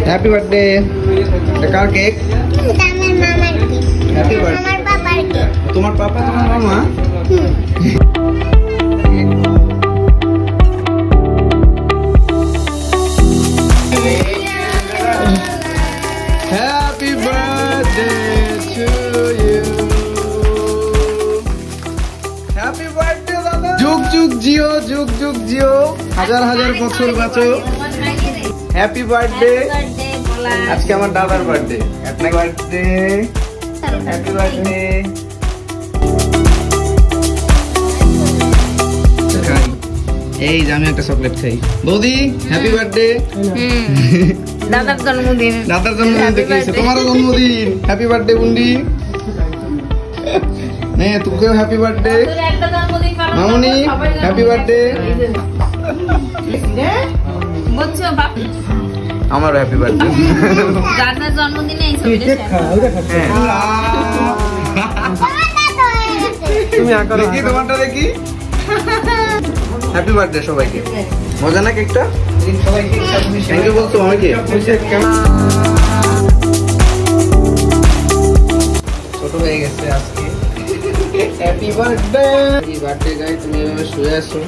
Happy birthday. এটা কার cake? আমার মামার কেক। Happy birthday. আমার পাপার কেক। তোমার পাপা তোমার মামা? Happy birthday to you. Happy birthday দাদা। যুগ যুগ জিও, যুগ যুগ জিও, হাজার হাজার বছর বাঁচো। Happy birthday. আজকে আমার দাদার birthday. Happy birthday, happy birthday. এই যে আমি একটা চকলেট খাই। বৌদি হ্যাপি বার্থডে। দাদার জন্মদিন। দাদার জন্মদিন দেখেছে, তোমারও জন্মদিন। হ্যাপি বার্থডে বুন্ডি। নে তোকেও হ্যাপি বার্থডে। মামুনি হ্যাপি বার্থডে। বুঝছো বাপ, আমারও হ্যাপি বার্থডে। দাদার জন্মদিনে এই ছবিটা তুমি আঁকো দেখি, তোমারটা দেখি। হ্যাপি বার্থডে সবাইকে। মজা না কেকটা? সবাইকে থ্যাংক ইউ বলছো আমাকে। ছোট হয়ে গেছে আজকে। Happy birthday. হ্যাপি বার্থডে গাই, তুমি এভাবে শুয়ে আছো।